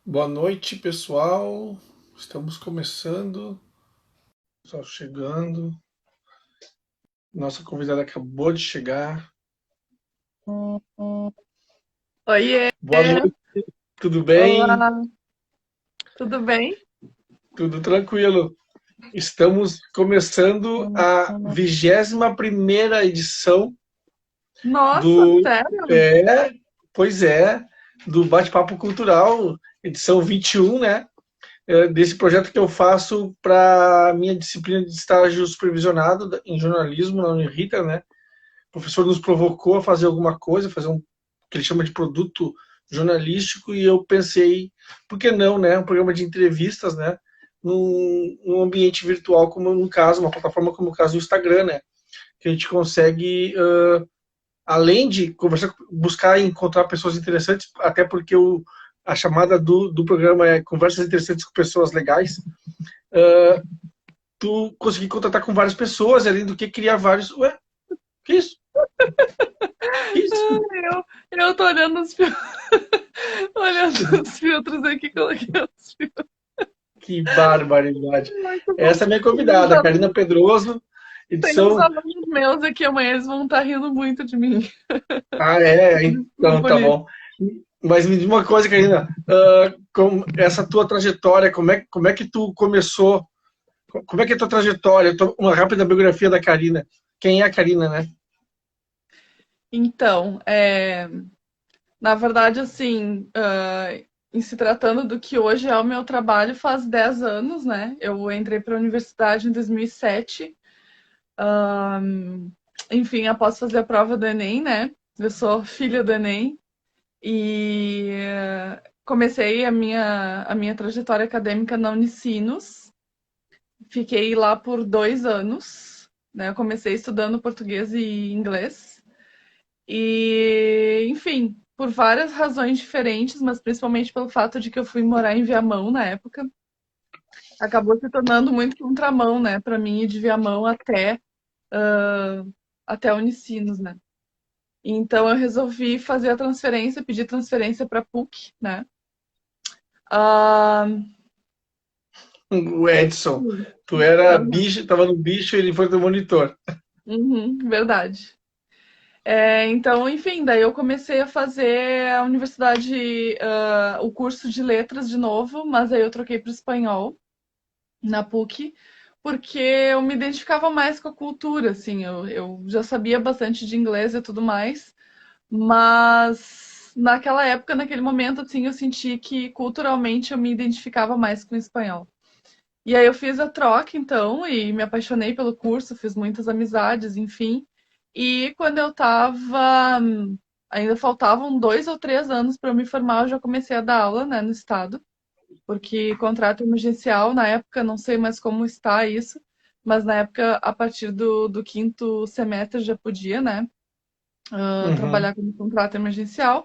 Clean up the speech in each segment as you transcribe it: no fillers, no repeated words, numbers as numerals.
Boa noite, pessoal. Estamos começando, só chegando. Nossa convidada acabou de chegar. Oiê! Boa noite, tudo bem? Olá, tudo bem? Tudo tranquilo. Estamos começando a 21ª edição Nossa, do sério? é, pois é, do Bate-Papo Cultural, edição 21, né? Desse projeto que eu faço para minha disciplina de estágio supervisionado em jornalismo na Unirita, né? O professor nos provocou a fazer alguma coisa, fazer um que ele chama de produto jornalístico, e eu pensei, por que não, né? Um programa de entrevistas, né? Num ambiente virtual, como no caso, uma plataforma como o caso do Instagram, né? Que a gente consegue, além de conversar, buscar e encontrar pessoas interessantes, até porque a chamada do programa é conversas interessantes com pessoas legais, tu conseguir contatar com várias pessoas, além do que criar vários. Ué, que isso? Que isso? Eu tô olhando olhando os filtros aqui, coloquei os filtros. Que barbaridade. Muito bom. Essa é a minha Tem uns convidada, Karina alunos, Pedroso, tem uns edição. alunos meus aqui amanhã, eles vão estar rindo muito de mim. Ah, é? Então Desculpa, tá Ulisses. bom. Mas me diz uma coisa, Karina, com essa tua trajetória, como é que tu começou? Como é que é a tua trajetória? Uma rápida biografia da Karina. Quem é a Karina, né? Então, na verdade, assim, em se tratando do que hoje é o meu trabalho, faz 10 anos, né? Eu entrei para a universidade em 2007. Enfim, após fazer a prova do Enem, né? Eu sou filha do Enem e comecei a minha trajetória acadêmica na Unicinos. Fiquei lá por 2 anos, né? Eu comecei estudando português e inglês. E, enfim, por várias razões diferentes, mas principalmente pelo fato de que eu fui morar em Viamão na época, acabou se tornando muito contramão, né? Para mim ir de Viamão até Unicinos, né? Então eu resolvi fazer a transferência, pedir transferência para PUC, né? Ah, O Edson. Tu era uhum, bicho, tava no bicho e ele foi do monitor. verdade. Então, enfim, daí eu comecei a fazer a universidade, o curso de letras de novo, mas aí eu troquei para espanhol na PUC, porque eu me identificava mais com a cultura, assim, eu já sabia bastante de inglês e tudo mais, mas naquela época, naquele momento, assim, eu senti que culturalmente eu me identificava mais com o espanhol. E aí eu fiz a troca, então, e me apaixonei pelo curso, fiz muitas amizades, enfim. E quando eu tava, ainda faltavam 2 ou 3 anos para eu me formar, eu já comecei a dar aula, né, no estado, porque contrato emergencial, na época, não sei mais como está isso, mas na época, a partir do quinto semestre já podia, né, Uhum. trabalhar como contrato emergencial.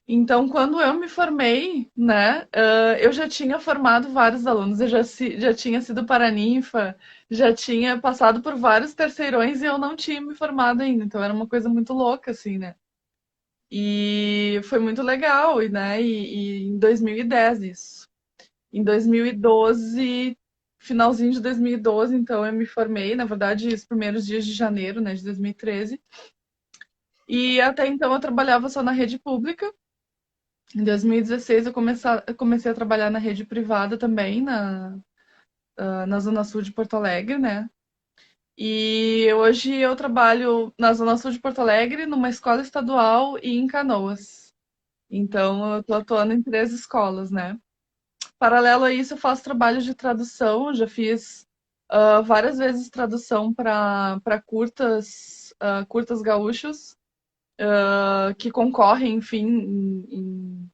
Então, quando eu me formei, né, eu já tinha formado vários alunos, eu já tinha sido paraninfa, já tinha passado por vários terceirões e eu não tinha me formado ainda. Então, era uma coisa muito louca, assim, né? E foi muito legal, e em 2010 isso. Em 2012, finalzinho de 2012, então eu me formei, na verdade, os primeiros dias de janeiro, né, de 2013. E até então eu trabalhava só na rede pública. Em 2016 eu comecei a trabalhar na rede privada também, na Zona Sul de Porto Alegre, né? E hoje eu trabalho na Zona Sul de Porto Alegre, numa escola estadual e em Canoas. Então eu tô atuando em 3 escolas, né? Paralelo a isso, eu faço trabalho de tradução, eu já fiz várias vezes tradução para curtas gaúchos, que concorrem, enfim, em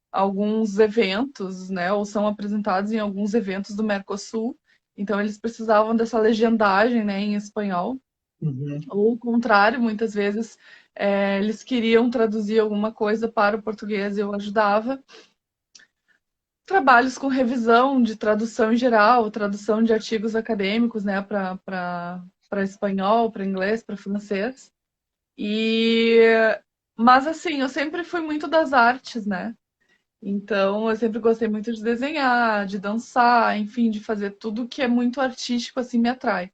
alguns eventos, né, ou são apresentados em alguns eventos do Mercosul. Então eles precisavam dessa legendagem, né, em espanhol. Uhum. Ou o contrário, muitas vezes eles queriam traduzir alguma coisa para o português e eu ajudava. Trabalhos com revisão de tradução em geral, tradução de artigos acadêmicos, né, para espanhol, para inglês, para francês. E mas assim, eu sempre fui muito das artes, né? Então, eu sempre gostei muito de desenhar, de dançar, enfim, de fazer tudo que é muito artístico, assim, me atrai.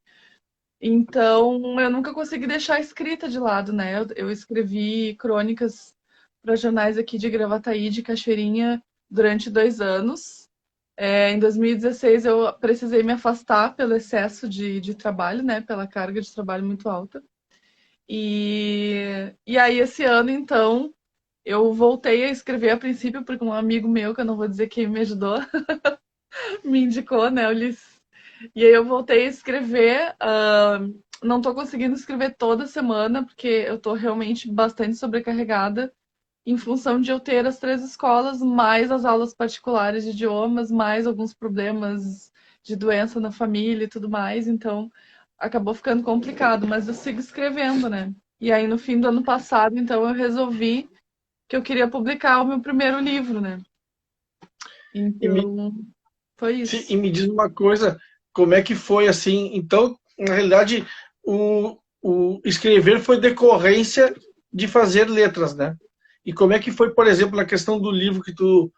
Então, eu nunca consegui deixar a escrita de lado, né? Eu escrevi crônicas para jornais aqui de Gravataí, de Cachoeirinha, durante 2 anos. Em 2016, eu precisei me afastar pelo excesso de trabalho, né? Pela carga de trabalho muito alta. E aí, esse ano, então, eu voltei a escrever a princípio, porque um amigo meu, que eu não vou dizer quem me ajudou, me indicou, né, Ulisses? E aí eu voltei a escrever. Não tô conseguindo escrever toda semana, porque eu tô realmente bastante sobrecarregada em função de eu ter as 3 escolas, mais as aulas particulares de idiomas, mais alguns problemas de doença na família e tudo mais. Então, acabou ficando complicado, mas eu sigo escrevendo, né? E aí, no fim do ano passado, então, eu resolvi que eu queria publicar o meu primeiro livro, né? E me, Então, foi e isso. me diz uma coisa, como é que foi assim? Então, na realidade, o escrever foi decorrência de fazer letras, né? E como é que foi, por exemplo, na questão do livro que tu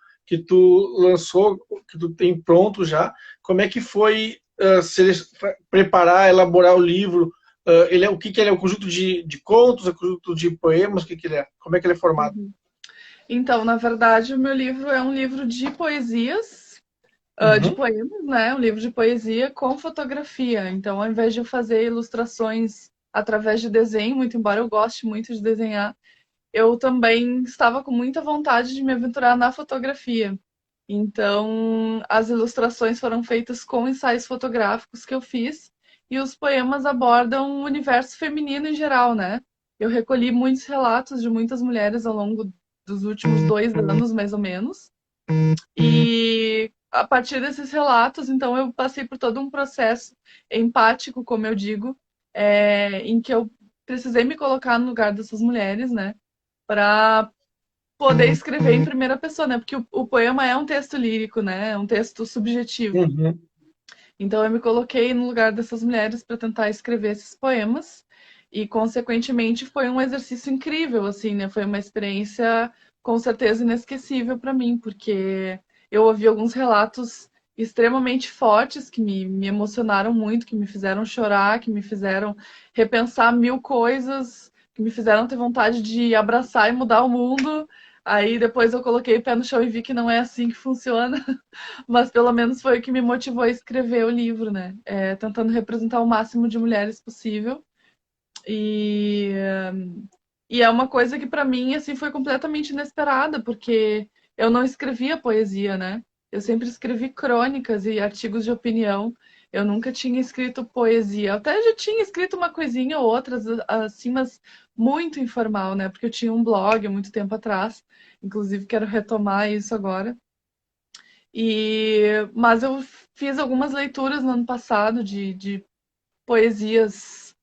lançou, que tu tem pronto já, como é que foi preparar, elaborar o livro? O que ele é? Um conjunto de contos, um conjunto de poemas? O que ele é? Como é que ele é formado? Uhum. Então, na verdade, o meu livro é um livro de poesias, de Uhum. poemas, né? Um livro de poesia com fotografia. Então, ao invés de eu fazer ilustrações através de desenho, muito embora eu goste muito de desenhar, eu também estava com muita vontade de me aventurar na fotografia. Então, as ilustrações foram feitas com ensaios fotográficos que eu fiz, e os poemas abordam o universo feminino em geral, né? Eu recolhi muitos relatos de muitas mulheres ao longo dos últimos 2 anos, mais ou menos. E a partir desses relatos, então, eu passei por todo um processo empático, como eu digo, em que eu precisei me colocar no lugar dessas mulheres, né? Para poder escrever em primeira pessoa, né? Porque o poema é um texto lírico, né? É um texto subjetivo. Uhum. Então eu me coloquei no lugar dessas mulheres para tentar escrever esses poemas e, consequentemente, foi um exercício incrível, assim, né? Foi uma experiência com certeza inesquecível para mim, porque eu ouvi alguns relatos extremamente fortes que me emocionaram muito, que me fizeram chorar, que me fizeram repensar mil coisas, que me fizeram ter vontade de abraçar e mudar o mundo. Aí depois eu coloquei o pé no chão e vi que não é assim que funciona. Mas pelo menos foi o que me motivou a escrever o livro, né? Tentando representar o máximo de mulheres possível. E, e é uma coisa que para mim assim foi completamente inesperada, porque eu não escrevia poesia, né? Eu sempre escrevi crônicas e artigos de opinião. Eu nunca tinha escrito poesia. Eu até já tinha escrito uma coisinha ou outra, assim, mas muito informal, né? Porque eu tinha um blog há muito tempo atrás. Inclusive, quero retomar isso agora. Mas eu fiz algumas leituras no ano passado de poesias,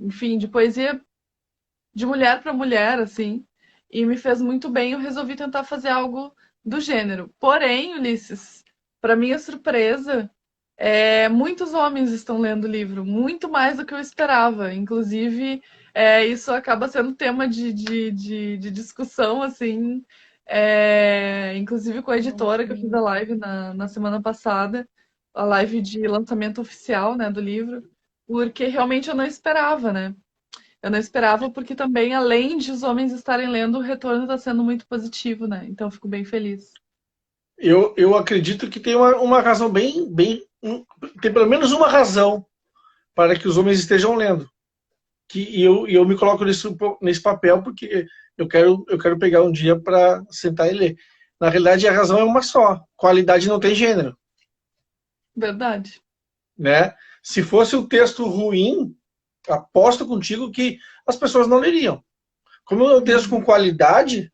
enfim, de poesia de mulher para mulher, assim, e me fez muito bem. Eu resolvi tentar fazer algo do gênero. Porém, Ulisses, para minha surpresa, muitos homens estão lendo o livro, muito mais do que eu esperava. Inclusive, isso acaba sendo tema de discussão, assim, inclusive com a editora que eu fiz a live na semana passada, a live de lançamento oficial, né, do livro, porque realmente eu não esperava, né? Eu não esperava porque também, além de os homens estarem lendo, o retorno está sendo muito positivo, né? Então eu fico bem feliz. Eu acredito que tem uma razão tem pelo menos uma razão para que os homens estejam lendo. E eu me coloco nesse papel porque eu quero pegar um dia para sentar e ler. Na realidade, a razão é uma só: qualidade não tem gênero. Verdade. Né? Se fosse um texto ruim, aposto contigo que as pessoas não leriam. Como é um texto com Uhum. qualidade,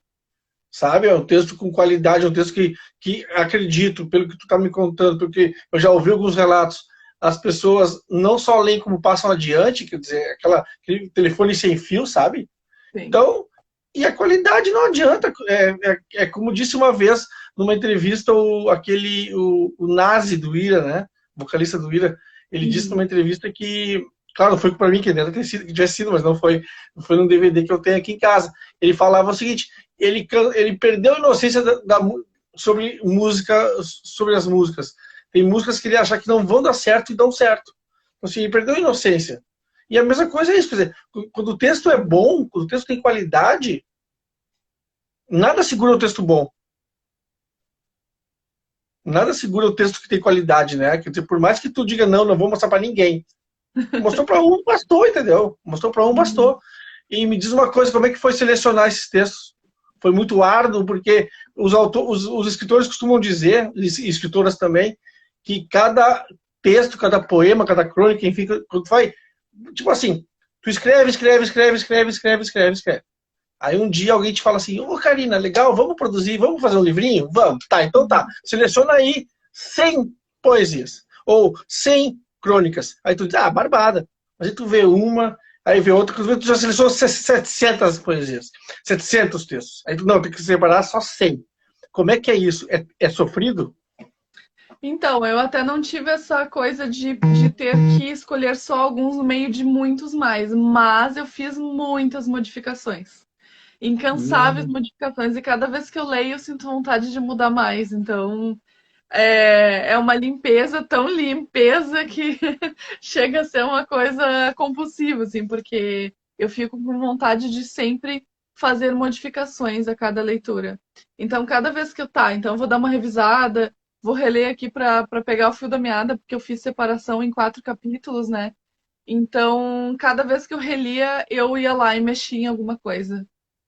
sabe? É um texto com qualidade, é um texto que acredito, pelo que tu está me contando, porque eu já ouvi alguns relatos, as pessoas não só leem como passam adiante, quer dizer, aquele telefone sem fio, sabe? Sim. Então, e a qualidade não adianta. É como disse uma vez numa entrevista o Nazi do Ira, né? O vocalista do Ira, ele disse numa Uhum. entrevista que, claro, não foi para mim que deve ter sido, que tivesse sido, mas não foi num DVD que eu tenho aqui em casa. Ele falava o seguinte: ele perdeu a inocência sobre música, sobre as músicas. Tem músicas que ele acha que não vão dar certo e dão certo. Então, assim, ele perdeu a inocência. E a mesma coisa é isso, quer dizer, quando o texto é bom, quando o texto tem qualidade, nada segura o texto bom. Nada segura o texto que tem qualidade, né? Quer dizer, por mais que tu diga, não vou mostrar para ninguém. Mostrou para um, bastou, entendeu? Mostrou para um, bastou. E me diz uma coisa, como é que foi selecionar esses textos? Foi muito árduo, porque os escritores costumam dizer, e escritoras também, que cada texto, cada poema, cada crônica, enfim, quando vai, tipo assim, tu escreve. Aí um dia alguém te fala assim, ô Karina, legal, vamos produzir, vamos fazer um livrinho? Vamos, tá, então tá. Seleciona aí 100 poesias, ou 100 crônicas. Aí tu diz, barbada. Mas aí tu vê uma, aí vê outra, tu já selecionou 700 poesias, 700 textos. Aí tu, não, tem que separar só 100. Como é que é isso? É sofrido? Então, eu até não tive essa coisa de ter que escolher só alguns no meio de muitos mais, mas eu fiz muitas modificações. Incansáveis modificações, e cada vez que eu leio eu sinto vontade de mudar mais. Então, é uma limpeza tão limpeza que chega a ser uma coisa compulsiva, assim, porque eu fico com vontade de sempre fazer modificações a cada leitura. Então, cada vez que então eu vou dar uma revisada, vou reler aqui para pegar o fio da meada, porque eu fiz separação em 4 capítulos, né? Então, cada vez que eu relia, eu ia lá e mexia em alguma coisa.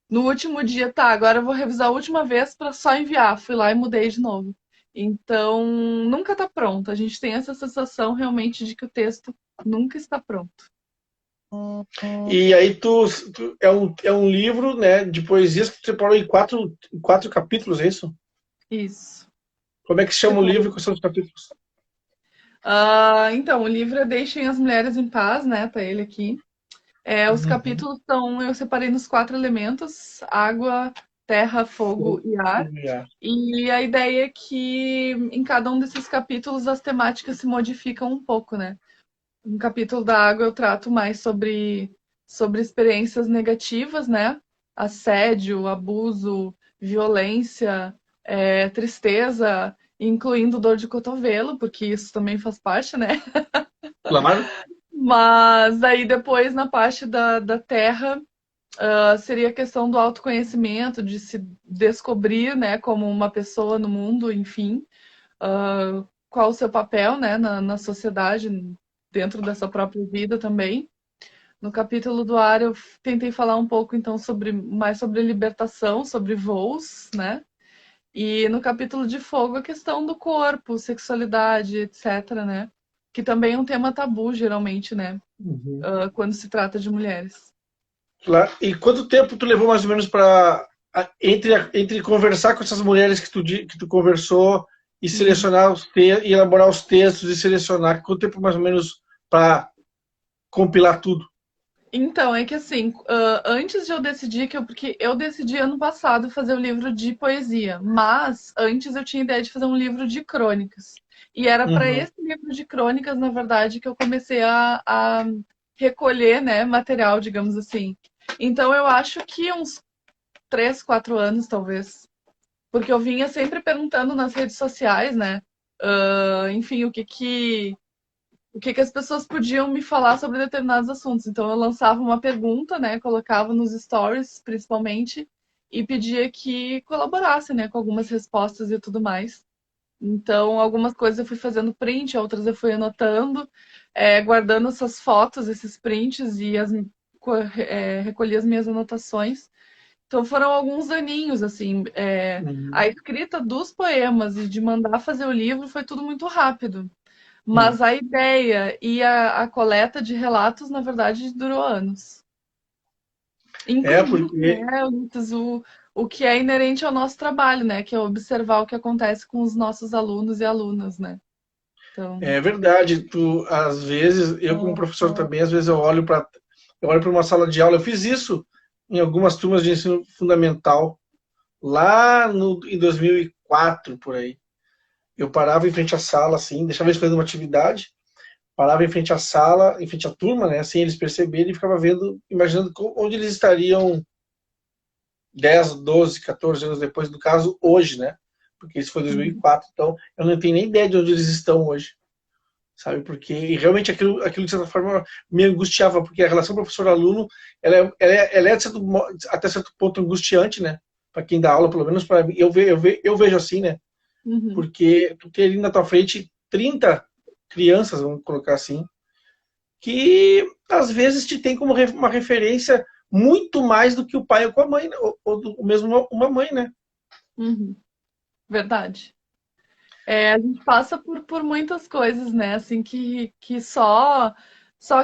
No último dia, agora eu vou revisar a última vez para só enviar. Fui lá e mudei de novo. Então, nunca está pronto. A gente tem essa sensação realmente de que o texto nunca está pronto. E aí é um livro, né, de poesias que tu separou em quatro capítulos, é isso? Isso. Como é que se chama o livro e quais são os capítulos? Então, o livro é Deixem as Mulheres em Paz, né? Tá ele aqui. Os capítulos eu separei nos 4 elementos: água, terra, fogo e ar. E a ideia é que em cada um desses capítulos as temáticas se modificam um pouco, né? No capítulo da água eu trato mais sobre experiências negativas, né? Assédio, abuso, violência, tristeza, incluindo dor de cotovelo, porque isso também faz parte, né? Claro. Mas aí depois, na parte da terra, seria a questão do autoconhecimento, de se descobrir, né, como uma pessoa no mundo, enfim. Qual o seu papel, né, na sociedade, dentro dessa própria vida também. No capítulo do ar eu tentei falar um pouco então mais sobre libertação, sobre voos, né? E no capítulo de fogo a questão do corpo, sexualidade, etc, né? Que também é um tema tabu geralmente, né? Quando se trata de mulheres. Claro. E quanto tempo tu levou mais ou menos para entre conversar com essas mulheres que tu conversou e selecionar e elaborar os textos e selecionar? Quanto tempo mais ou menos para compilar tudo? Então, é que assim, antes de eu decidir, porque eu decidi ano passado fazer um livro de poesia, mas antes eu tinha ideia de fazer um livro de crônicas. E era para esse livro de crônicas, na verdade, que eu comecei a recolher, né, material, digamos assim. Então, eu acho que uns 3, 4 anos, talvez. Porque eu vinha sempre perguntando nas redes sociais, né? Enfim, o que as pessoas podiam me falar sobre determinados assuntos. Então eu lançava uma pergunta, né, colocava nos stories, principalmente, e pedia que colaborasse, né, com algumas respostas e tudo mais. Então algumas coisas eu fui fazendo print, outras eu fui anotando, guardando essas fotos, esses prints e recolhi as minhas anotações. Então foram alguns aninhos, assim. A escrita dos poemas e de mandar fazer o livro foi tudo muito rápido. Mas a ideia e a coleta de relatos, na verdade, durou anos. Inclusive, Porque Lucas, o que é inerente ao nosso trabalho, né? Que é observar o que acontece com os nossos alunos e alunas, né? Então... É verdade. Às vezes, eu como professor também, às vezes eu olho para uma sala de aula. Eu fiz isso em algumas turmas de ensino fundamental, lá em 2004, por aí. Eu parava em frente à sala, assim, deixava eles fazendo uma atividade, parava em frente à sala, em frente à turma, né, sem eles perceberem, e ficava vendo, imaginando onde eles estariam 10, 12, 14 anos depois, do caso, hoje, né? porque isso foi em 2004, então eu não tenho nem ideia de onde eles estão hoje, sabe? Porque realmente aquilo de certa forma me angustiava, porque a relação professor-aluno, ela é até certo ponto angustiante, né? Para quem dá aula, pelo menos para mim, eu vejo assim, né? Uhum. Porque tu tem ali na tua frente 30 crianças, vamos colocar assim, que às vezes te tem como uma referência muito mais do que o pai ou com a mãe, né? Ou mesmo uma mãe, né? Uhum. Verdade. É, a gente passa por muitas coisas, né? Assim, que só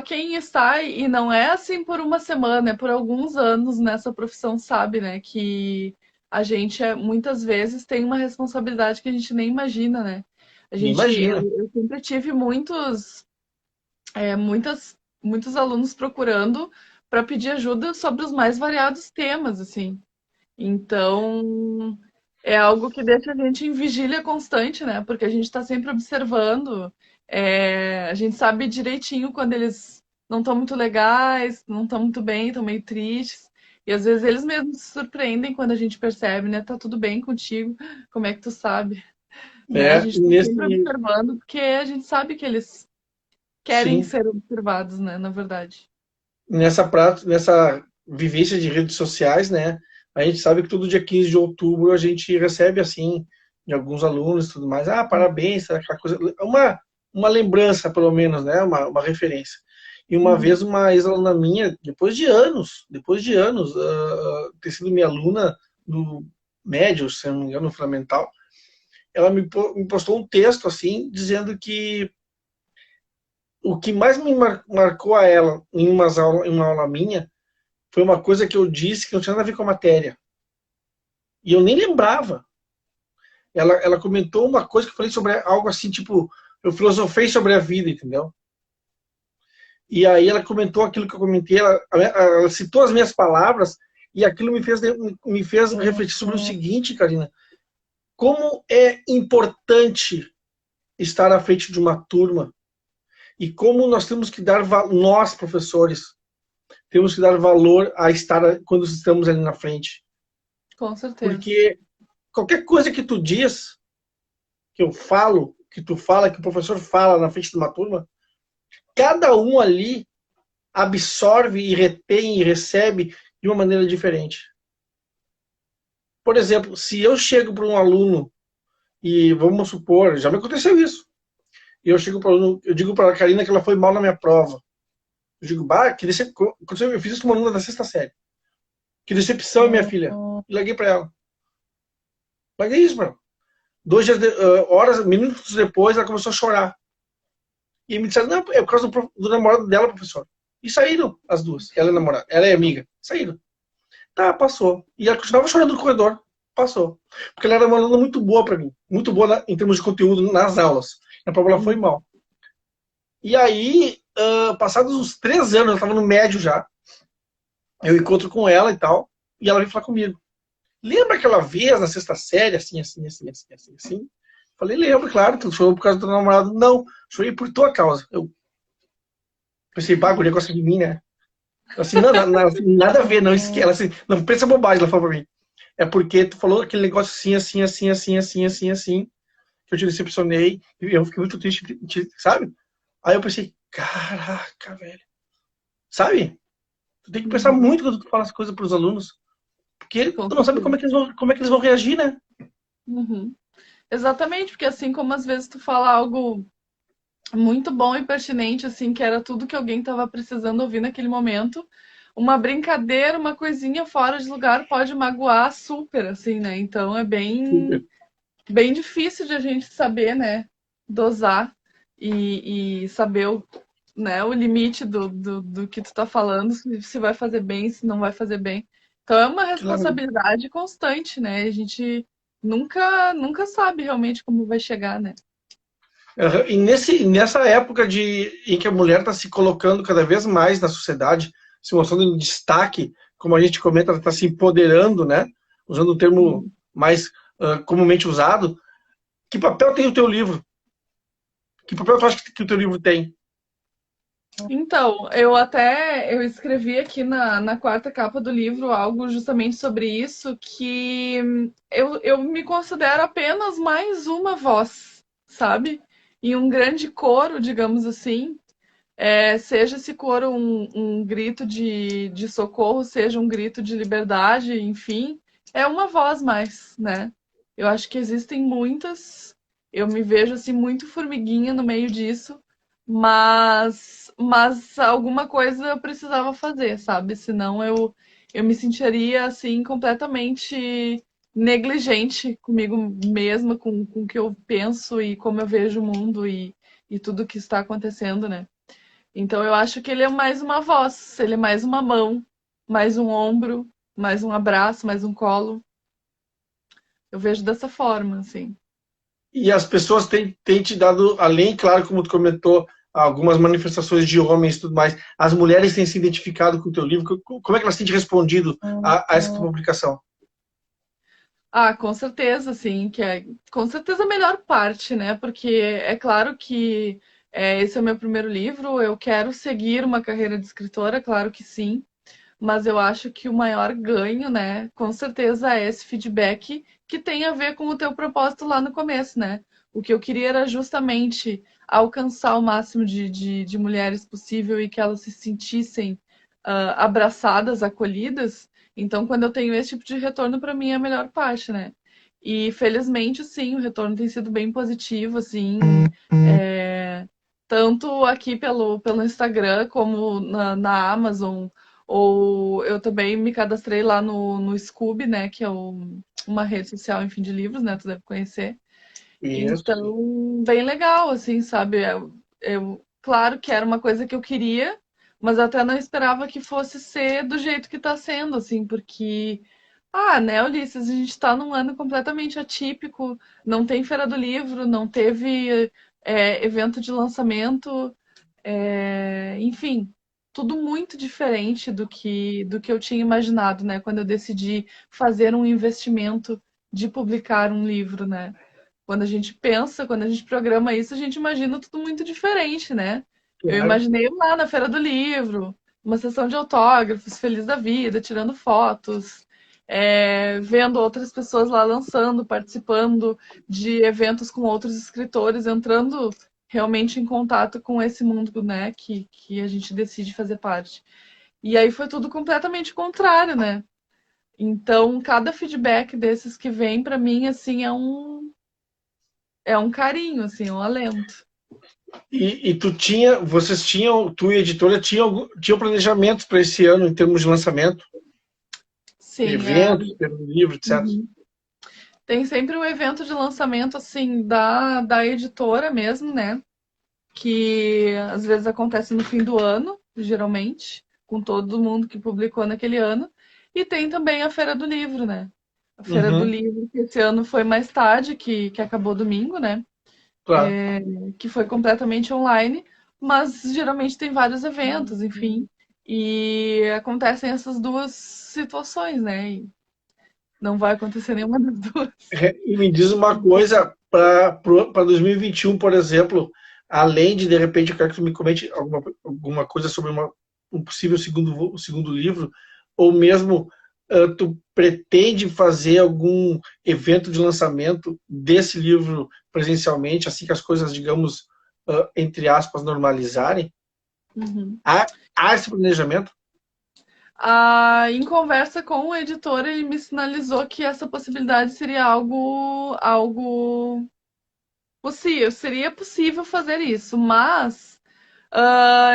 quem está, e não é assim por uma semana, é por alguns anos nessa profissão, sabe, né? Que a gente muitas vezes tem uma responsabilidade que a gente nem imagina, né? Me imagina. Eu sempre tive muitos alunos procurando para pedir ajuda sobre os mais variados temas, assim. Então, é algo que deixa a gente em vigília constante, né? Porque a gente está sempre observando, a gente sabe direitinho quando eles não estão muito legais, não estão muito bem, estão meio tristes. E às vezes eles mesmos se surpreendem quando a gente percebe, né? Tá tudo bem contigo, como é que tu sabe? Né? A gente está sempre Nesse, observando, porque a gente sabe que eles querem sim, ser observados, né? Na verdade. nessa vivência de redes sociais, né? A gente sabe que todo dia 15 de outubro a gente recebe, assim, de alguns alunos e tudo mais, parabéns, aquela coisa, uma lembrança, pelo menos, né? Uma referência. E uma Uhum. vez uma ex-aluna minha, depois de anos, ter sido minha aluna no médio, se não me engano, no fundamental, ela me postou um texto, assim, dizendo que o que mais me marcou a ela em uma aula minha foi uma coisa que eu disse que não tinha nada a ver com a matéria. E eu nem lembrava. Ela comentou uma coisa que eu falei sobre algo assim, tipo, eu filosofei sobre a vida, entendeu? E aí ela comentou aquilo que eu comentei, ela citou as minhas palavras, e aquilo me fez refletir sobre o seguinte, Karina, como é importante estar à frente de uma turma e como nós temos que dar, nós professores, temos que dar valor a estar quando estamos ali na frente. Com certeza. Porque qualquer coisa que tu diz, que eu falo, que tu fala, que o professor fala na frente de uma turma, cada um ali absorve e retém e recebe de uma maneira diferente. Por exemplo, se eu chego para um aluno e vamos supor, já me aconteceu isso, e eu chego para o aluno, eu digo para a Karina que ela foi mal na minha prova. Eu digo, eu fiz isso com uma aluna da sexta série. Que decepção, minha filha. E larguei para ela. Larguei isso, mano. 2 dias, horas, minutos depois, ela começou a chorar. E me disseram, não, é por causa do namorado dela, professor. E saíram as duas. Ela é namorada, ela é amiga. Saíram. Tá, passou. E ela continuava chorando no corredor. Passou. Porque ela era uma aluna muito boa para mim. Muito boa em termos de conteúdo nas aulas. Na prova ela foi mal. E aí, passados uns 3 anos, eu estava no médio já. Eu encontro com ela e tal. E ela vem falar comigo. Lembra aquela vez na sexta série, assim, assim, assim, assim, assim, assim? Falei, lembro, claro, tu chorou por causa do teu namorado. Não, chorei por tua causa. Eu pensei, bagulho, gosta de mim, né? Assim, não, nada a ver, não esquece. Ela assim, não pensa bobagem, ela falou pra mim. É porque tu falou aquele negócio assim, assim, assim, assim, assim, assim, assim, que eu te decepcionei, e eu fiquei muito triste, sabe? Aí eu pensei, caraca, velho. Sabe? Tu tem que pensar Uhum. muito quando tu fala as coisas pros alunos, porque Com tu não sabe como certeza. é que eles vão reagir, né? Uhum. Exatamente, porque assim como às vezes tu fala algo muito bom e pertinente, assim, que era tudo que alguém estava precisando ouvir naquele momento, uma brincadeira, uma coisinha fora de lugar pode magoar super, assim, né? Então é Super. bem difícil de a gente saber, né? Dosar e saber né, o limite do que tu tá falando, se vai fazer bem, se não vai fazer bem. Então é uma Claro. responsabilidade constante, né? A gente nunca sabe realmente como vai chegar, né? E nessa época em que a mulher está se colocando cada vez mais na sociedade, se mostrando em destaque, como a gente comenta, ela está se empoderando, né? Usando o termo Hum. mais comumente usado. Que papel tem o teu livro? Que papel tu acha que o teu livro tem? Então, eu escrevi aqui na quarta capa do livro algo justamente sobre isso, que eu me considero apenas mais uma voz, sabe? E um grande coro, digamos assim, seja esse coro um grito de socorro, seja um grito de liberdade, enfim, é uma voz mais, né? Eu acho que existem muitas, eu me vejo assim muito formiguinha no meio disso, mas alguma coisa eu precisava fazer, sabe? Senão eu me sentiria assim completamente negligente comigo mesma, com o que eu penso e como eu vejo o mundo e tudo que está acontecendo, né? Então eu acho que ele é mais uma voz, ele é mais uma mão, mais um ombro, mais um abraço, mais um colo. Eu vejo dessa forma, assim. E as pessoas têm te dado, além, claro, como tu comentou, algumas manifestações de homens e tudo mais, as mulheres têm se identificado com o teu livro. Como é que elas têm te respondido a essa tua publicação? Ah, com certeza, sim, que é com certeza a melhor parte, né? Porque é claro que esse é o meu primeiro livro, eu quero seguir uma carreira de escritora, claro que sim. Mas eu acho que o maior ganho, né, com certeza é esse feedback que tem a ver com o teu propósito lá no começo, né? O que eu queria era justamente alcançar o máximo de mulheres possível e que elas se sentissem abraçadas, acolhidas. Então, quando eu tenho esse tipo de retorno, para mim é a melhor parte, né? E felizmente, sim, o retorno tem sido bem positivo, assim, tanto aqui pelo Instagram como na Amazon, ou eu também me cadastrei lá no Scoob, né, que é uma rede social, enfim, de livros, né, tu deve conhecer. Isso. Então, bem legal, assim, sabe? Claro que era uma coisa que eu queria, mas até não esperava que fosse ser do jeito que tá sendo, assim, porque, né, Ulisses, a gente tá num ano completamente atípico, não tem Feira do Livro, não teve evento de lançamento, enfim, tudo muito diferente do que eu tinha imaginado, né, quando eu decidi fazer um investimento de publicar um livro, né? Quando a gente pensa, quando a gente programa isso, a gente imagina tudo muito diferente, né? Eu Claro. imaginei lá na Feira do Livro, uma sessão de autógrafos, feliz da vida, tirando fotos, vendo outras pessoas lá lançando, participando de eventos com outros escritores, entrando realmente em contato com esse mundo, né, que a gente decide fazer parte. E aí foi tudo completamente contrário, né? Então, cada feedback desses que vem para mim, assim, é um carinho, assim, um alento. E vocês tinham, tu e a editora tinham planejamentos para esse ano em termos de lançamento, Sim, eventos, termos de livro, etc. uhum. Tem sempre um evento de lançamento, assim, da editora mesmo, né? Que às vezes acontece no fim do ano, geralmente, com todo mundo que publicou naquele ano. E tem também a Feira do Livro, né? A Feira do Uhum, Livro, que esse ano foi mais tarde, que acabou domingo, né? claro. Que foi completamente online, mas geralmente tem vários eventos, enfim. E acontecem essas duas situações, né? E não vai acontecer nenhuma das duas. E me diz uma coisa, para 2021, por exemplo, além de repente, eu quero que tu me comente alguma coisa sobre um possível segundo livro, ou mesmo tu pretende fazer algum evento de lançamento desse livro presencialmente, assim que as coisas, digamos, entre aspas, normalizarem? Uhum. Há esse planejamento? Em conversa com o editor, ele me sinalizou que essa possibilidade seria algo possível, seria possível fazer isso, mas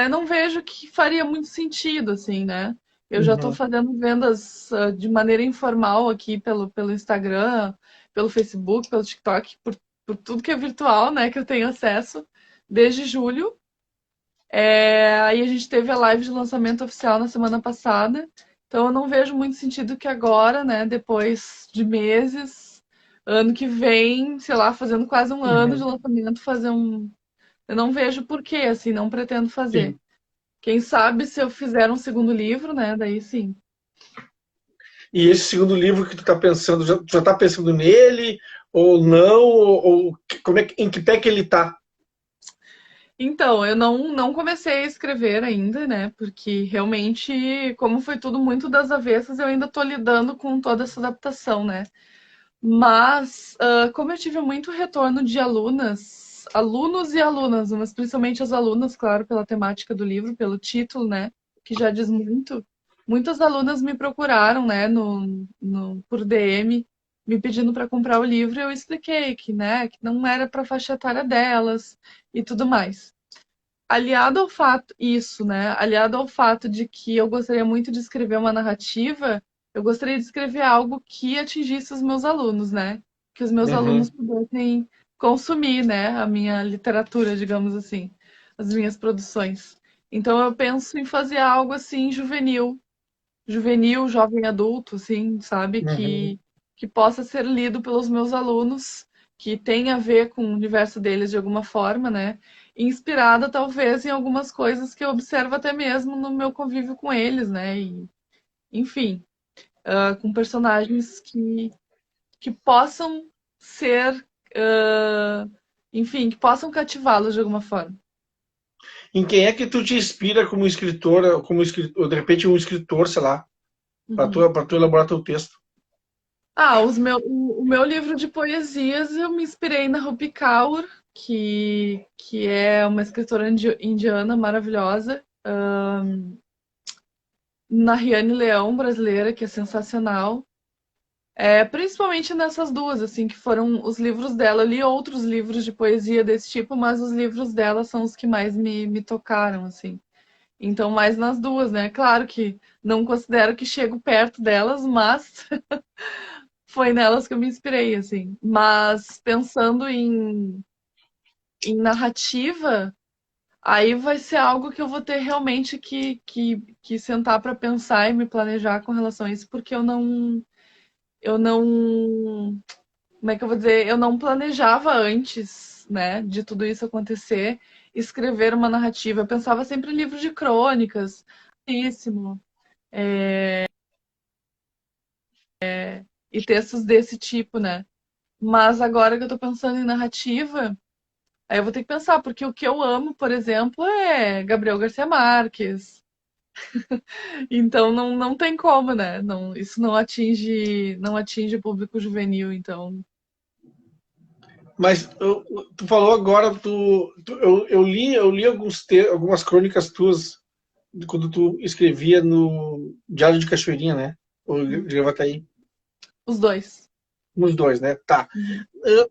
eu não vejo que faria muito sentido, assim, né? Eu já estou Uhum. fazendo vendas de maneira informal aqui pelo Instagram, pelo Facebook, pelo TikTok, por tudo que é virtual, né? Que eu tenho acesso desde julho. Aí a gente teve a live de lançamento oficial na semana passada. Então eu não vejo muito sentido que agora, né, depois de meses, ano que vem, sei lá, fazendo quase um ano de Uhum. lançamento, fazer um. Eu não vejo por quê, assim, não pretendo fazer. Sim. Quem sabe se eu fizer um segundo livro, né? Daí sim. E esse segundo livro que tu está pensando, já está pensando nele ou não? Ou como em que pé que ele está? Então, eu não comecei a escrever ainda, né? Porque realmente, como foi tudo muito das avessas, eu ainda tô lidando com toda essa adaptação, né? Mas, como eu tive muito retorno de alunas, alunos e alunas, mas principalmente as alunas, claro, pela temática do livro, pelo título, né? Que já diz muito. Muitas alunas me procuraram, né, por DM, me pedindo para comprar o livro, e eu expliquei que, né, que não era para a faixa etária delas e tudo mais. Aliado ao fato, isso, né? Aliado ao fato de que eu gostaria muito de escrever uma narrativa, eu gostaria de escrever algo que atingisse os meus alunos, né? Que os meus alunos Uhum. pudessem consumir, né? A minha literatura, digamos assim, as minhas produções. Então eu penso em fazer algo assim juvenil, juvenil, jovem adulto, assim, sabe? Uhum. Que possa ser lido pelos meus alunos, que tenha a ver com o universo deles de alguma forma, né? Inspirada talvez em algumas coisas que eu observo até mesmo no meu convívio com eles, né? E, enfim, com personagens que possam ser, enfim, que possam cativá-los de alguma forma. Em quem é que tu te inspira como escritora, ou de repente um escritor, sei lá, Uhum. para tu elaborar teu texto? O meu livro de poesias eu me inspirei na Rupi Kaur, que é uma escritora indiana maravilhosa, na Riane Leão, brasileira, que é sensacional. Principalmente nessas duas, assim, que foram os livros dela. Eu li outros livros de poesia desse tipo, mas os livros dela são os que mais me tocaram, assim. Então, mais nas duas, né? Claro que não considero que chego perto delas, mas foi nelas que eu me inspirei, assim. Mas pensando em narrativa, aí vai ser algo que eu vou ter realmente que sentar para pensar e me planejar com relação a isso, porque eu não, como é que eu vou dizer? Eu não planejava antes, né, de tudo isso acontecer, escrever uma narrativa. Eu pensava sempre em livros de crônicas, e textos desse tipo, né? Mas agora que eu tô pensando em narrativa, aí eu vou ter que pensar, porque o que eu amo, por exemplo, é Gabriel Garcia Marques. Então não tem como, né? Não, isso não atinge o público juvenil, então. Mas tu falou agora, eu li algumas crônicas tuas de quando tu escrevia no Diário de Cachoeirinha, né? Ou de Gravataí. Os dois. Nos dois, né? Tá. Uhum. Eh,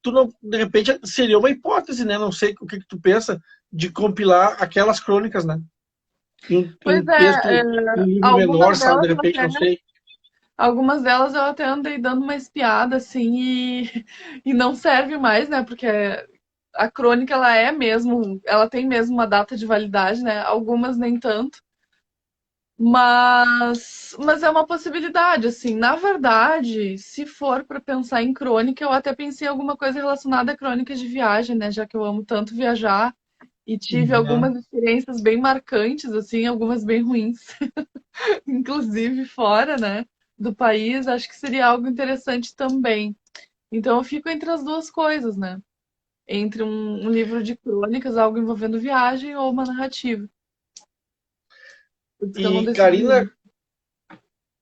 Tu não, de repente, seria uma hipótese, né? Não sei o que, que tu pensa de compilar aquelas crônicas, né? Em Pois um é, texto, um livro menor, algumas sabe? De delas repente, não sei. algumas delas eu até andei dando uma espiada assim e não serve mais, né? Porque a crônica ela tem mesmo uma data de validade, né? Algumas nem tanto. Mas é uma possibilidade, assim. Na verdade, se for para pensar em crônica, eu até pensei em alguma coisa relacionada a crônicas de viagem, né? Já que eu amo tanto viajar e tive Uhum. algumas experiências bem marcantes, assim, algumas bem ruins, inclusive fora, né? Do país, acho que seria algo interessante também. Então eu fico entre as duas coisas, né? Entre um livro de crônicas, algo envolvendo viagem, ou uma narrativa. Por isso que eu não E, decidi. Karina,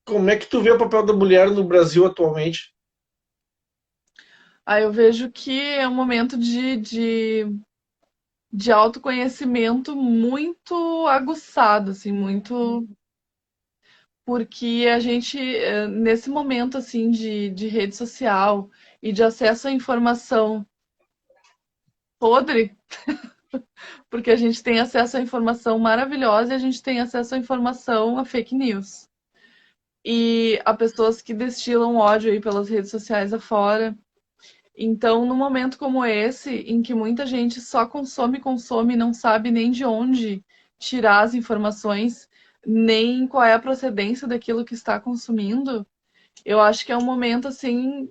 como é que tu vê o papel da mulher no Brasil atualmente? Aí eu vejo que é um momento de autoconhecimento muito aguçado, assim, muito. Porque a gente, nesse momento, assim, de rede social e de acesso à informação podre, porque a gente tem acesso à informação maravilhosa e a gente tem acesso à informação, a fake news. E a pessoas que destilam ódio aí pelas redes sociais afora. Então, num momento como esse, em que muita gente só consome, consome e não sabe nem de onde tirar as informações, nem qual é a procedência daquilo que está consumindo, eu acho que é um momento assim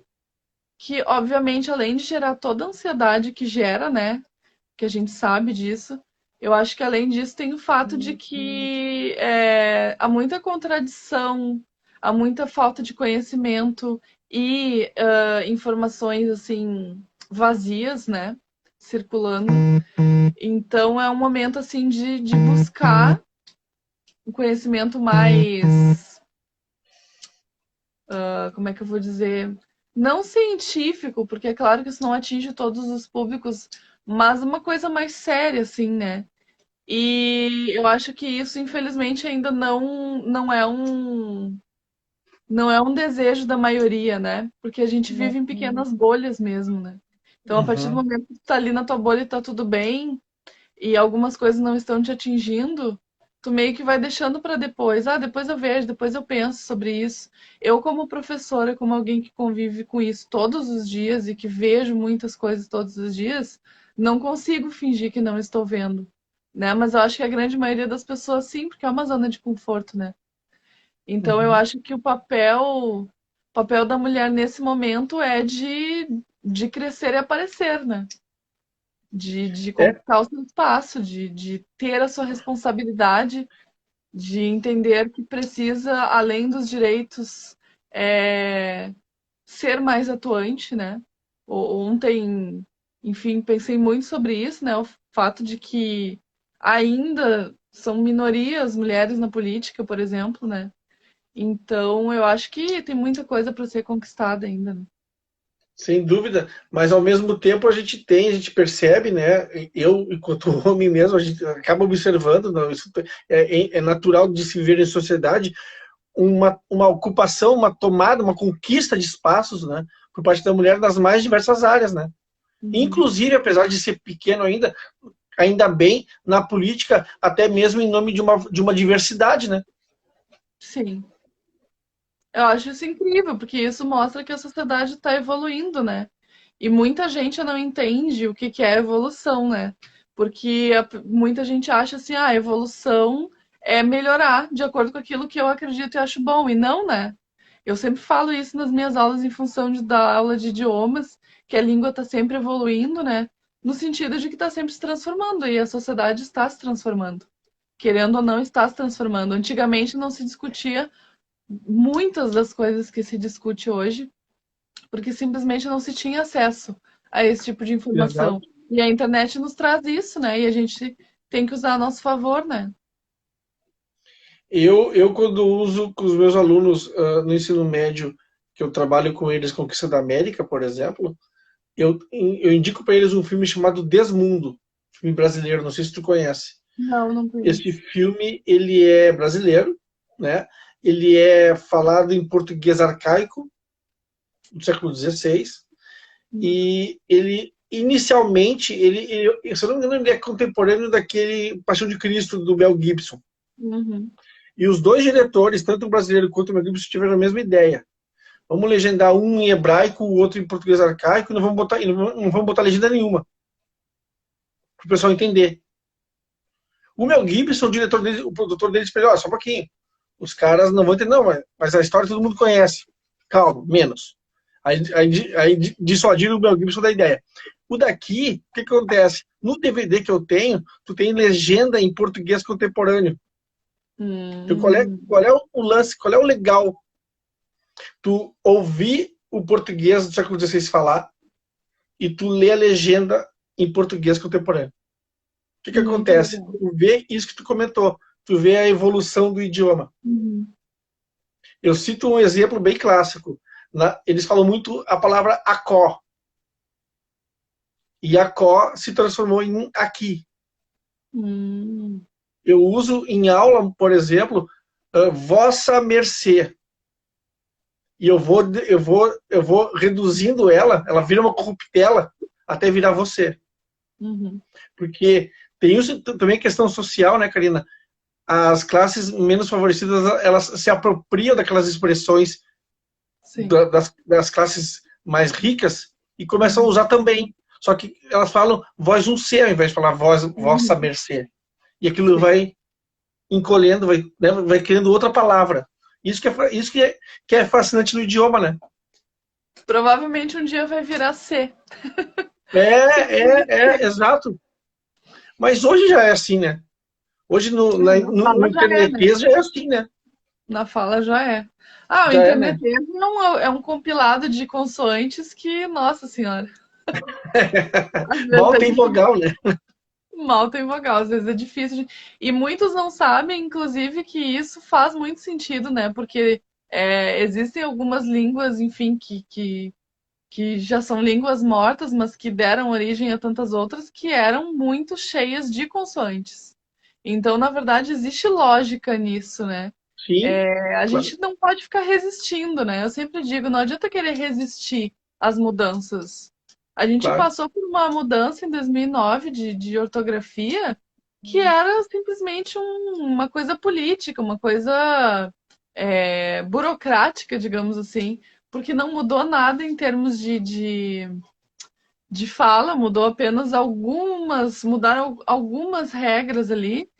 que, obviamente, além de gerar toda a ansiedade que gera, né? Que a gente sabe disso, eu acho que além disso tem o fato de que há muita contradição, há muita falta de conhecimento e informações assim vazias, né? circulando. Então é um momento assim de buscar um conhecimento mais, como é que eu vou dizer, não científico, porque é claro que isso não atinge todos os públicos, mas uma coisa mais séria, assim, né? E eu acho que isso, infelizmente, ainda não é um desejo da maioria, né? Porque a gente vive em pequenas bolhas mesmo, né? Então, a partir do Uhum. momento que tu tá ali na tua bolha e tá tudo bem, e algumas coisas não estão te atingindo, tu meio que vai deixando para depois. Ah, depois eu vejo, depois eu penso sobre isso. Eu, como professora, como alguém que convive com isso todos os dias e que vejo muitas coisas todos os dias, não consigo fingir que não estou vendo, né? Mas eu acho que a grande maioria das pessoas sim, porque é uma zona de conforto, né? Então eu Uhum. acho que o papel da mulher nesse momento é de crescer e aparecer, né? De É, conquistar o seu espaço, de ter a sua responsabilidade, de entender que precisa, além dos direitos, é, ser mais atuante, né? Ontem, enfim, pensei muito sobre isso, né? O fato de que ainda são minorias mulheres na política, por exemplo, né? Então, eu acho que tem muita coisa para ser conquistada ainda, né? sem dúvida, mas ao mesmo tempo a gente percebe, né? Eu, enquanto homem mesmo, a gente acaba observando, não, isso é natural de se ver em sociedade, uma ocupação, uma tomada, uma conquista de espaços, né? Por parte da mulher nas mais diversas áreas, né? Uhum. Inclusive, apesar de ser pequeno ainda, ainda bem na política, até mesmo em nome de uma diversidade, né? Sim. Eu acho isso incrível, porque isso mostra que a sociedade está evoluindo, né? E muita gente não entende o que que é evolução, né? Porque muita gente acha assim, ah, evolução é melhorar de acordo com aquilo que eu acredito e acho bom. E não, né? Eu sempre falo isso nas minhas aulas em função da aula de idiomas, que a língua está sempre evoluindo, né? No sentido de que está sempre se transformando e a sociedade está se transformando. Querendo ou não, está se transformando. Antigamente não se discutia muitas das coisas que se discute hoje, porque simplesmente não se tinha acesso a esse tipo de informação. Exato. E a internet nos traz isso, né? E a gente tem que usar a nosso favor, né? Quando uso com os meus alunos no ensino médio, que eu trabalho com eles, Conquista da América, por exemplo, eu indico para eles um filme chamado Desmundo, filme brasileiro, não sei se tu conhece. Não, não Este conheço. filme, ele é brasileiro, né? Ele é falado em português arcaico, do século XVI, e ele, inicialmente, se eu não me engano, ele é contemporâneo daquele Paixão de Cristo, do Mel Gibson. Uhum. E os dois diretores, tanto o brasileiro quanto o Mel Gibson, tiveram a mesma ideia. Vamos legendar um em hebraico, o outro em português arcaico, e não vamos botar legenda nenhuma, para o pessoal entender. O Mel Gibson, o diretor dele, o produtor dele, espelhou, só um pouquinho. Os caras não vão entender, não, mas a história todo mundo conhece. Calma, menos. Aí dissuadiram o Mel Gibson da ideia. O daqui, o que acontece? No DVD que eu tenho, tu tem legenda em português contemporâneo. Então, Hum, qual é o lance, qual é o legal? Tu ouvir o português do século XVI falar e tu lê a legenda em português contemporâneo. O que muito acontece? legal. Tu vê isso que tu comentou, tu vê a evolução do idioma. Uhum. Eu cito um exemplo bem clássico. Eles falam muito a palavra acó. E acó se transformou em aqui. Hum, Eu uso em aula, por exemplo, vossa mercê. E eu vou reduzindo ela vira uma corruptela até virar você. uhum. Porque tem isso também questão social, né, Karina? As classes menos favorecidas, elas se apropriam daquelas expressões Sim. das classes mais ricas e começam a Uhum. usar também. Só que elas falam voz um C ao invés de falar vossa Uhum. mercê. E aquilo Sim. vai encolhendo, vai criando outra palavra. Que é fascinante no idioma, né? Provavelmente um dia vai virar C. Exato. Mas hoje já é assim, né? Hoje Na no fala já é, né? internetês já é assim, né? Na fala já é. Ah, o Já é, né? internet é um compilado de consoantes que, nossa senhora. Às vezes Mal é tem difícil. vogal, né? Mal tem vogal, às vezes é difícil. E muitos não sabem, inclusive, que isso faz muito sentido, né? Porque existem algumas línguas, enfim, que já são línguas mortas, mas que deram origem a tantas outras que eram muito cheias de consoantes. Então, na verdade, existe lógica nisso, né? Sim, A claro, gente não pode ficar resistindo, né? Eu sempre digo, não adianta querer resistir às mudanças. A gente claro. passou por uma mudança em 2009 de ortografia que era simplesmente uma coisa política, uma coisa burocrática, digamos assim, porque não mudou nada em termos de fala, mudou apenas mudaram algumas regras ali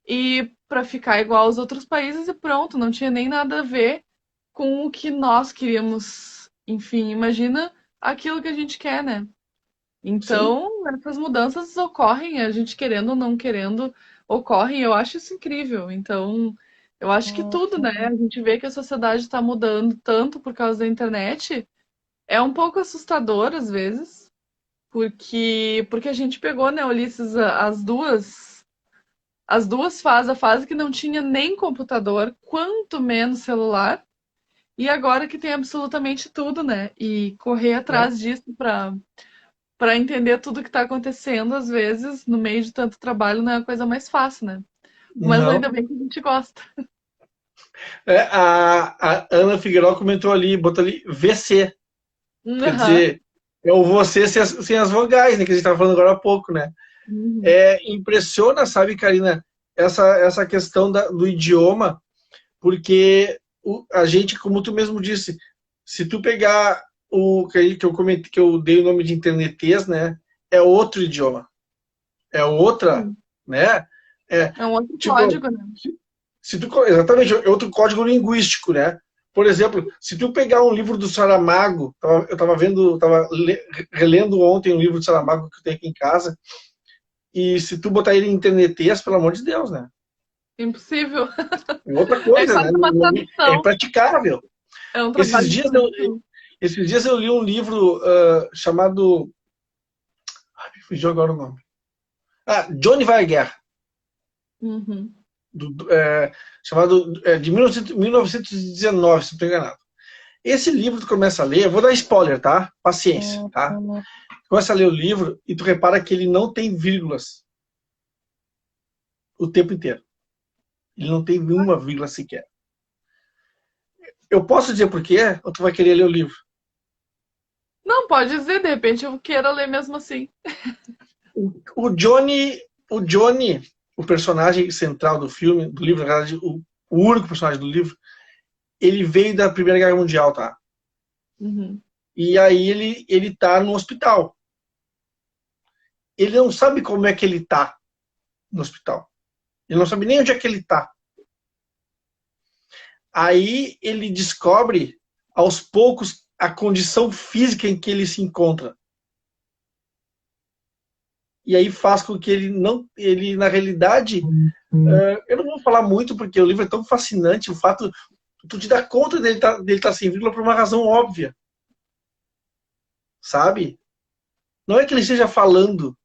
e para ficar igual aos outros países e pronto, não tinha nem nada a ver com o que nós queríamos. Enfim, imagina aquilo que a gente quer, né? Sim. Então, essas mudanças ocorrem, a gente querendo ou não querendo, ocorrem. Eu acho isso incrível. Então, eu acho que tudo, né? A gente vê que a sociedade está mudando tanto por causa da internet. É um pouco assustador às vezes, porque a gente pegou, né, Ulisses, as duas fases, a fase que não tinha nem computador, quanto menos celular, e agora que tem absolutamente tudo, né? E correr É. atrás disso para entender tudo que está acontecendo, às vezes, no meio de tanto trabalho, não é a coisa mais fácil, né? Mas ainda Não. bem que a gente gosta. A Ana Figueiredo comentou ali, botou ali VC. Quer Aham. dizer, é o você sem as vogais, né? Que a gente estava falando agora há pouco, né? Uhum. Impressiona, sabe, Karina, essa questão do idioma, porque a gente, como tu mesmo disse, se tu pegar o que eu comentei, que eu dei o nome de internetês, né? É outro idioma, é outra, Sim. né? É, É um outro tipo, código, né? exatamente, é outro código linguístico, né? Por exemplo, se tu pegar um livro do Saramago, eu estava vendo, relendo ontem um livro do Saramago que eu tenho aqui em casa, e se tu botar ele em internetês, pelo amor de Deus, né? Impossível. É outra É coisa, né? quase uma É tradução. impraticável. É um Esses trabalho de dias eu, tradução. esses dias eu li um livro chamado. Me fugiu agora o nome. Johnny vai à guerra. Uhum. Chamado de 1919, se não estou enganado. Esse livro tu começa a ler, eu vou dar spoiler, tá? Paciência, tá? Começa a ler o livro e tu repara que ele não tem vírgulas o tempo inteiro. Ele não tem uma vírgula sequer. Eu posso dizer por quê? Ou tu vai querer ler o livro? Não, pode dizer, de repente eu queira ler mesmo assim. O Johnny, o personagem central do filme, do livro, na verdade, o único personagem do livro, ele veio da Primeira Guerra Mundial, tá? Uhum. E aí ele tá no hospital. Ele não sabe como é que ele tá no hospital. Ele não sabe nem onde é que ele tá. Aí ele descobre, aos poucos, a condição física em que ele se encontra. E aí faz com que ele na realidade, eu não vou falar muito porque o livro é tão fascinante, o fato, tu te dá conta dele tá sem vírgula por uma razão óbvia, sabe? Não é que ele esteja falando,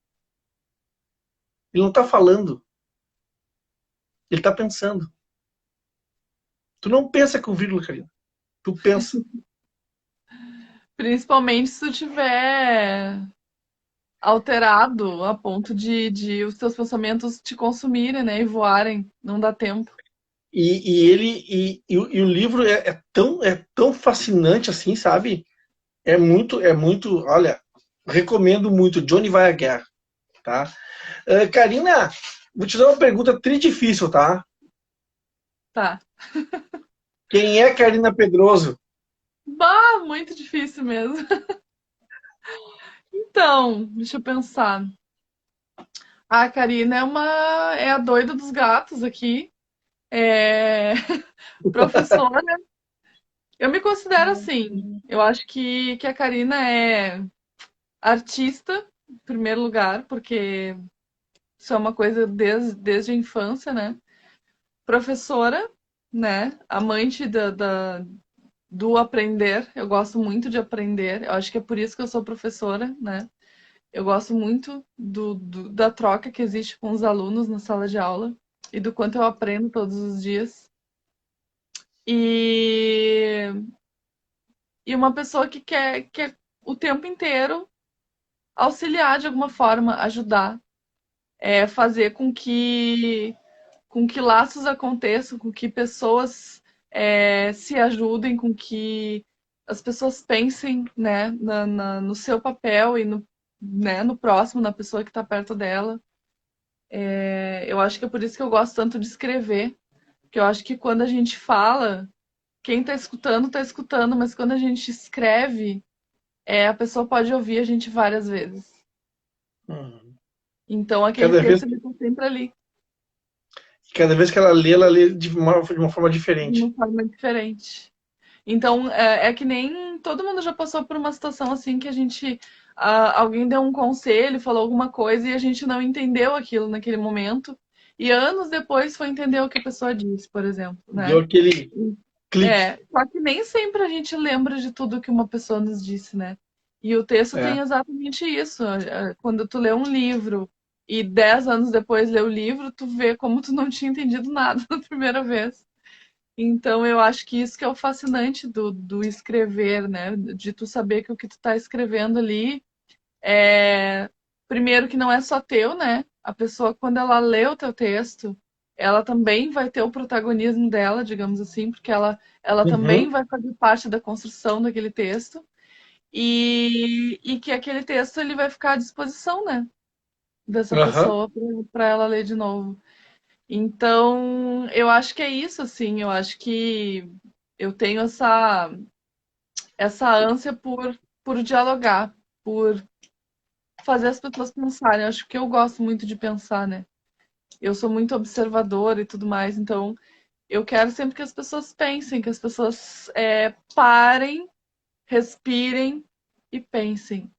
ele não tá falando, ele tá pensando. Tu não pensa com vírgula, Karina, tu pensa. Principalmente se tu tiver alterado a ponto de os teus pensamentos te consumirem, né? E voarem. Não dá tempo. E o livro é tão fascinante assim, sabe? É muito, olha, recomendo muito, Johnny vai à guerra, tá? Karina, vou te dar uma pergunta tri difícil, tá? Tá. Quem é Karina Pedroso? Bah, muito difícil mesmo. Então, deixa eu pensar. A Karina é a doida dos gatos aqui. É professora. Eu me considero assim. Eu acho que a Karina é artista, em primeiro lugar, porque isso é uma coisa desde a infância, né? Professora, né? Amante do aprender. Eu gosto muito de aprender. Eu acho que é por isso que eu sou professora, né? Eu gosto muito da troca que existe com os alunos na sala de aula e do quanto eu aprendo todos os dias. E, e uma pessoa que quer o tempo inteiro auxiliar de alguma forma, ajudar, fazer com que laços aconteçam, com que pessoas se ajudem, com que as pessoas pensem, né, no seu papel e né, no próximo, na pessoa que está perto dela. Eu acho que é por isso que eu gosto tanto de escrever, porque eu acho que quando a gente fala, quem está escutando, mas quando a gente escreve, a pessoa pode ouvir a gente várias vezes. Uhum. Então aquele Cada vez, texto ele está sempre ali, cada vez que ela lê de uma forma de diferente. uma forma diferente. Então, é que nem todo mundo já passou por uma situação assim que a gente. Alguém deu um conselho, falou alguma coisa e a gente não entendeu aquilo naquele momento. E anos depois foi entender o que a pessoa disse, por exemplo, Deu né? aquele clique. Só que nem sempre a gente lembra de tudo que uma pessoa nos disse, né? E o texto É. tem exatamente isso. Quando tu lê um livro e 10 anos depois lê o livro, tu vê como tu não tinha entendido nada da primeira vez. Então, eu acho que isso que é o fascinante do escrever, né? De tu saber que o que tu tá escrevendo ali é... Primeiro que não é só teu, né? A pessoa, quando ela lê o teu texto, ela também vai ter o protagonismo dela, digamos assim, porque ela também Uhum. vai fazer parte da construção daquele texto. E que aquele texto ele vai ficar à disposição, né? Dessa Aham. pessoa para ela ler de novo. Então, eu acho que é isso, assim. Eu acho que eu tenho essa ânsia por dialogar, por fazer as pessoas pensarem. Eu acho que eu gosto muito de pensar, né? Eu sou muito observadora e tudo mais, então eu quero sempre que as pessoas pensem, que as pessoas parem, respirem e pensem.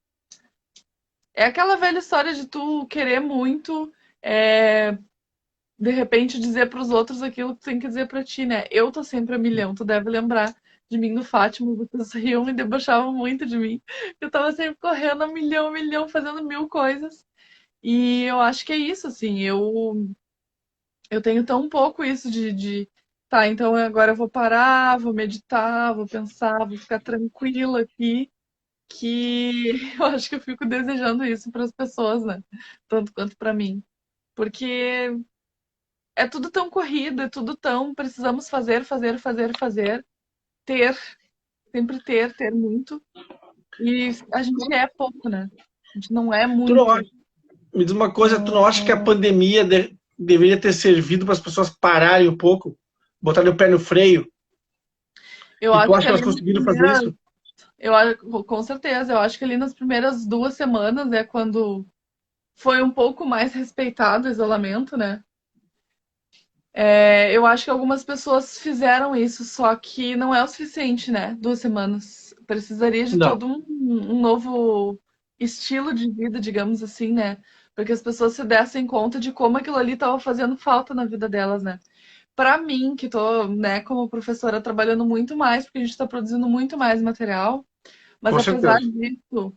É aquela velha história de tu querer muito, de repente dizer para os outros aquilo que tu tem que dizer para ti, né? Eu tô sempre a milhão, tu deve lembrar de mim no Fátima, vocês riam e debochavam muito de mim. Eu tava sempre correndo a milhão, fazendo mil coisas. E eu acho que é isso, assim, eu tenho tão pouco isso tá, então agora eu vou parar, vou meditar, vou pensar, vou ficar tranquila aqui, que eu acho que eu fico desejando isso para as pessoas, né? Tanto quanto para mim. Porque é tudo tão corrido, é tudo tão. Precisamos fazer, fazer, fazer, fazer. Ter, sempre ter muito. E a gente é pouco, né? A gente não é Tu não, muito. me diz uma coisa, tu não acha que a pandemia deveria ter servido para as pessoas pararem um pouco, botarem o pé no freio? Eu E tu acho acha que que elas ali nas conseguiram fazer primeiras. isso? Com certeza, eu acho que ali nas primeiras 2 semanas é quando foi um pouco mais respeitado o isolamento, né? Eu acho que algumas pessoas fizeram isso, só que não é o suficiente, né? 2 semanas. Precisaria de Não, todo um novo estilo de vida, digamos assim, né? Para que as pessoas se dessem conta de como aquilo ali estava fazendo falta na vida delas, né? Para mim, que tô, né, como professora, trabalhando muito mais, porque a gente está produzindo muito mais material, mas com apesar certeza. disso,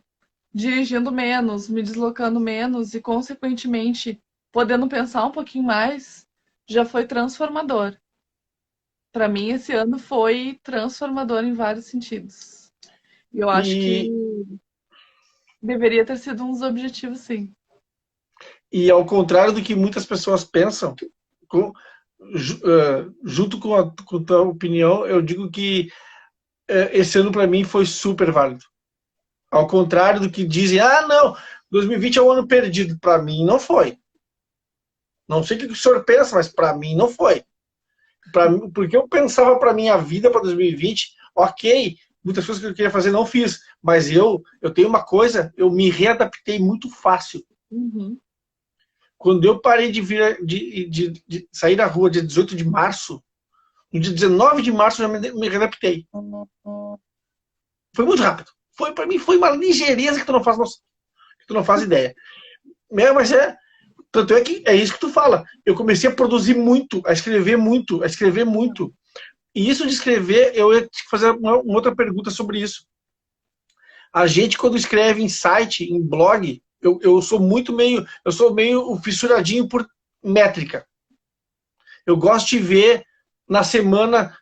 dirigindo menos, me deslocando menos e, consequentemente, podendo pensar um pouquinho mais, já foi transformador. Para mim, esse ano foi transformador em vários sentidos. E eu acho que E, deveria ter sido um dos objetivos, sim. e ao contrário do que muitas pessoas pensam, com, junto com a tua opinião, eu digo que esse ano para mim foi super válido. Ao contrário do que dizem, ah, não, 2020 é um ano perdido. Para mim, não foi. Não sei o que o senhor pensa, mas para mim não foi. Porque eu pensava para minha vida para 2020, ok, muitas coisas que eu queria fazer não fiz, mas eu tenho uma coisa, eu me readaptei muito fácil. Uhum. Quando eu parei de sair da rua dia 18 de março, no dia 19 de março eu já me readaptei. Foi muito rápido. Foi para mim foi uma ligeireza que tu não faz ideia. Mas tanto é que é isso que tu fala. Eu comecei a produzir muito, a escrever muito, a escrever muito. E isso de escrever, eu ia te fazer uma outra pergunta sobre isso. A gente, quando escreve em site, em blog, eu sou meio fissuradinho por métrica. Eu gosto de ver na semana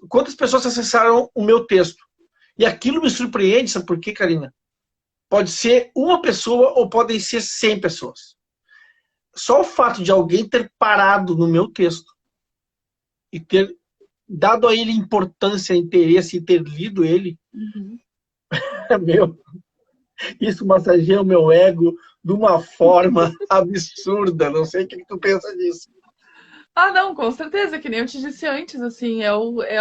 quantas pessoas acessaram o meu texto. E aquilo me surpreende, sabe por quê, Karina? Pode ser uma pessoa ou podem ser 100 pessoas. Só o fato de alguém ter parado no meu texto e ter dado a ele importância, interesse e ter lido ele, meu, isso massageia o meu ego de uma forma absurda. Não sei o que tu pensa disso. Ah, não, com certeza, que nem eu te disse antes, assim, é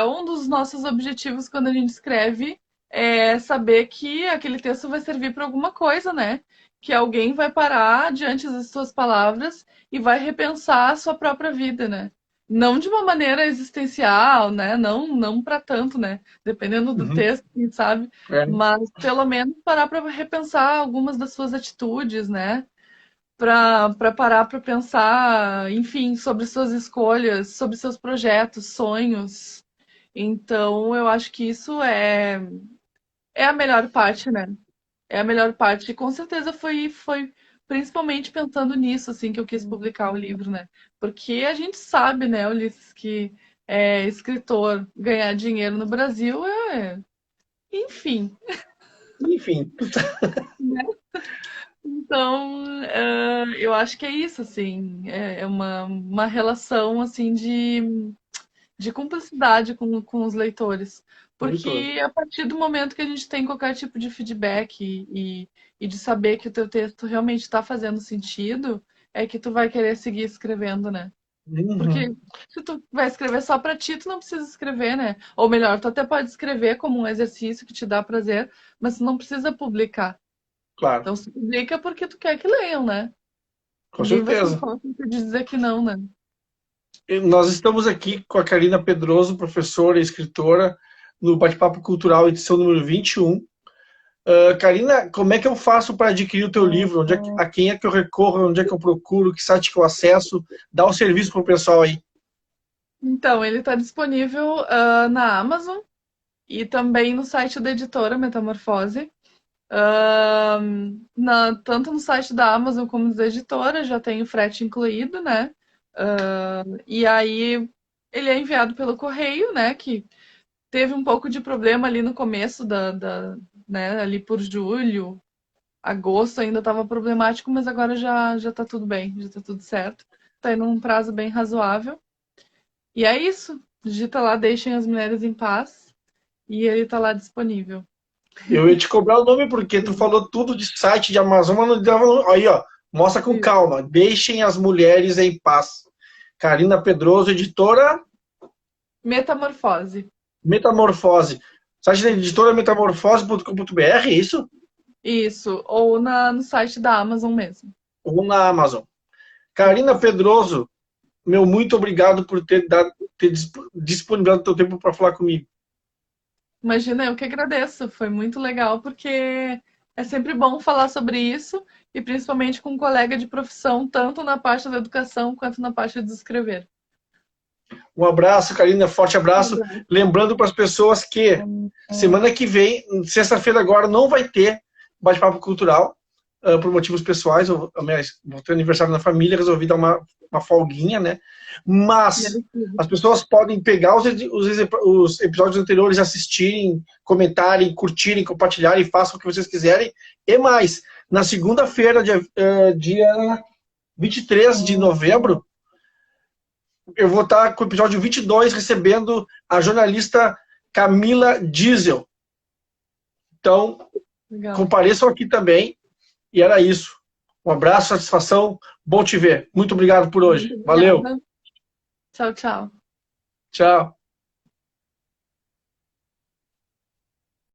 um dos nossos objetivos quando a gente escreve, é saber que aquele texto vai servir para alguma coisa, né? Que alguém vai parar diante das suas palavras e vai repensar a sua própria vida, né? Não de uma maneira existencial, né? Não para tanto, né? Dependendo do Uhum. texto, quem sabe, É. mas pelo menos parar para repensar algumas das suas atitudes, né? Para parar para pensar, enfim, sobre suas escolhas, sobre seus projetos, sonhos. Então, eu acho que isso é a melhor parte, né? É a melhor parte. E com certeza foi principalmente pensando nisso, assim, que eu quis publicar o livro, né? Porque a gente sabe, né, Ulisses, que escritor ganhar dinheiro no Brasil enfim. Enfim, Então, eu acho que é isso, assim, é uma relação, assim, de cumplicidade com os leitores. leitor. Porque a partir do momento que a gente tem qualquer tipo de feedback e de saber que o teu texto realmente está fazendo sentido, é que tu vai querer seguir escrevendo, né? Uhum. Porque se tu vai escrever só pra ti, tu não precisa escrever, né? Ou melhor, tu até pode escrever como um exercício que te dá prazer, mas tu não precisa publicar. Claro, Então se publica porque tu quer que leiam, né? com Ninguém vai ter certeza. hipótese de dizer que não, né? E nós estamos aqui com a Karina Pedroso, professora e escritora, no Bate-Papo Cultural, edição número 21. Karina, como é que eu faço para adquirir o teu livro? A quem é que eu recorro? Onde é que eu procuro? Que site que eu acesso? Dá o serviço para o pessoal aí. Então, ele está disponível na Amazon e também no site da editora Metamorfose. Tanto no site da Amazon como da editora, já tem o frete incluído, né? E aí ele é enviado pelo correio, né? Que teve um pouco de problema ali no começo né? Ali por julho, agosto ainda estava problemático, mas agora já tá tudo bem, já tá tudo certo. Tá indo num prazo bem razoável. E é isso. Digita lá, deixem as mulheres em paz. E ele tá lá disponível. Eu ia te cobrar o nome porque tu falou tudo de site de Amazon, mas não dava nome. Aí, ó, mostra com calma. Deixem as mulheres em paz. Karina Pedroso, editora Metamorfose. Metamorfose. Site da editora metamorfose.com.br, é isso? Isso. Ou no site da Amazon mesmo. Ou na Amazon. Karina Pedroso, meu muito obrigado por ter disponibilizado o teu tempo para falar comigo. Imagina, eu que agradeço. Foi muito legal porque é sempre bom falar sobre isso e principalmente com um colega de profissão, tanto na parte da educação quanto na parte de escrever. Um abraço, Karina, forte abraço. Lembrando para as pessoas que semana que vem, sexta-feira agora, não vai ter bate-papo cultural, por motivos pessoais. Vou ter aniversário na família, resolvi dar uma folguinha, né? Mas as pessoas podem pegar os episódios anteriores, assistirem, comentarem, curtirem, compartilharem, façam o que vocês quiserem. E mais, na segunda-feira, dia 23 de novembro, eu vou estar com o episódio 22 recebendo a jornalista Camila Diesel. Então, Legal. compareçam aqui também. E era isso. Um abraço, satisfação, bom te ver. Muito obrigado por hoje. Valeu. Tchau, tchau. Tchau.